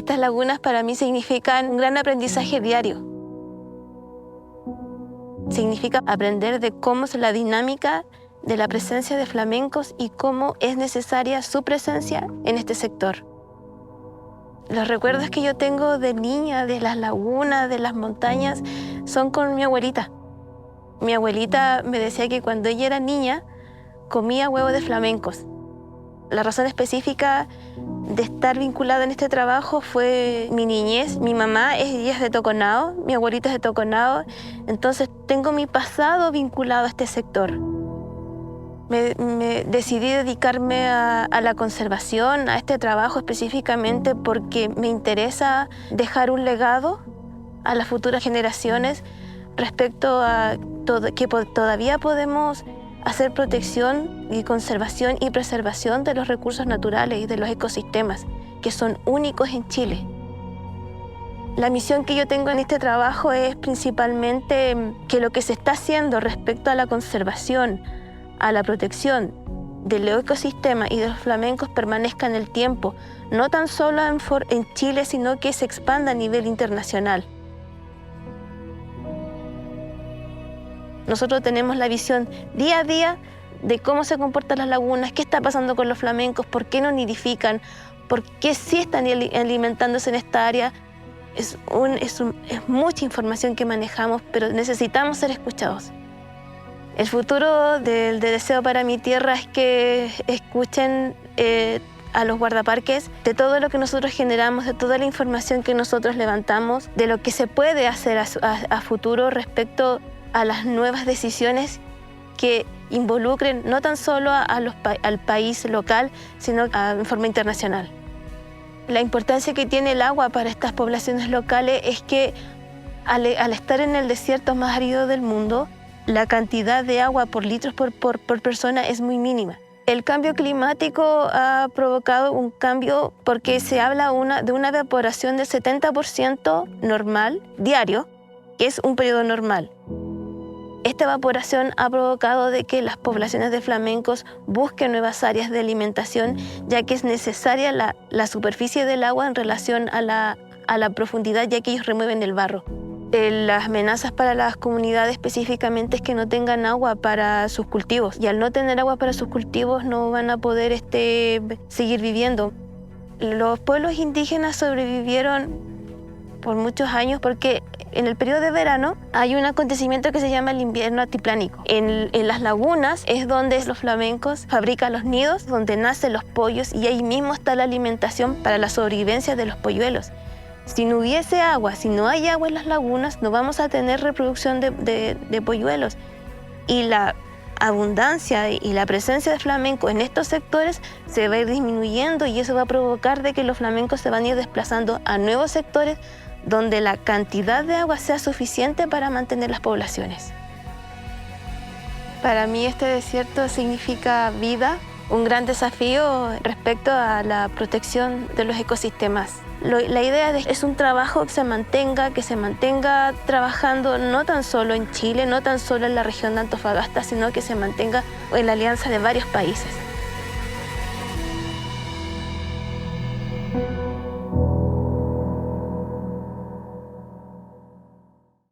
Estas lagunas para mí significan un gran aprendizaje diario. Significa aprender de cómo es la dinámica de la presencia de flamencos y cómo es necesaria su presencia en este sector. Los recuerdos que yo tengo de niña, de las lagunas, de las montañas, son con mi abuelita. Mi abuelita me decía que cuando ella era niña, comía huevos de flamencos. La razón específica de estar vinculada en este trabajo fue mi niñez. Mi mamá ella es de Toconao, mi abuelita es de Toconao, entonces tengo mi pasado vinculado a este sector. Me decidí dedicarme a la conservación, a este trabajo específicamente porque me interesa dejar un legado a las futuras generaciones respecto a que todavía podemos hacer protección y conservación y preservación de los recursos naturales y de los ecosistemas, que son únicos en Chile. La misión que yo tengo en este trabajo es principalmente que lo que se está haciendo respecto a la conservación, a la protección del ecosistema y de los flamencos permanezca en el tiempo, no tan solo en Chile, sino que se expanda a nivel internacional. Nosotros tenemos la visión día a día de cómo se comportan las lagunas, qué está pasando con los flamencos, por qué no nidifican, por qué sí están alimentándose en esta área. Es mucha información que manejamos, pero necesitamos ser escuchados. El futuro de Deseo para mi Tierra es que escuchen a los guardaparques de todo lo que nosotros generamos, de toda la información que nosotros levantamos, de lo que se puede hacer a futuro respecto a las nuevas decisiones que involucren no tan solo al país local, sino en forma internacional. La importancia que tiene el agua para estas poblaciones locales es que al estar en el desierto más árido del mundo, la cantidad de agua por litros por persona es muy mínima. El cambio climático ha provocado un cambio porque se habla de una evaporación del 70% normal, diario, que es un periodo normal. Esta evaporación ha provocado de que las poblaciones de flamencos busquen nuevas áreas de alimentación, ya que es necesaria la superficie del agua en relación a la profundidad, ya que ellos remueven el barro. Las amenazas para las comunidades específicamente es que no tengan agua para sus cultivos, y al no tener agua para sus cultivos no van a poder seguir viviendo. Los pueblos indígenas sobrevivieron por muchos años porque en el periodo de verano hay un acontecimiento que se llama el invierno altiplánico. En las lagunas es donde los flamencos fabrican los nidos, donde nacen los pollos, y ahí mismo está la alimentación para la sobrevivencia de los polluelos. Si no hubiese agua, si no hay agua en las lagunas, no vamos a tener reproducción de polluelos. Y la abundancia y la presencia de flamencos en estos sectores se va a ir disminuyendo, y eso va a provocar de que los flamencos se van a ir desplazando a nuevos sectores donde la cantidad de agua sea suficiente para mantener las poblaciones. Para mí este desierto significa vida, un gran desafío respecto a la protección de los ecosistemas. La idea es un trabajo que se mantenga trabajando no tan solo en Chile, no tan solo en la región de Antofagasta, sino que se mantenga en la alianza de varios países.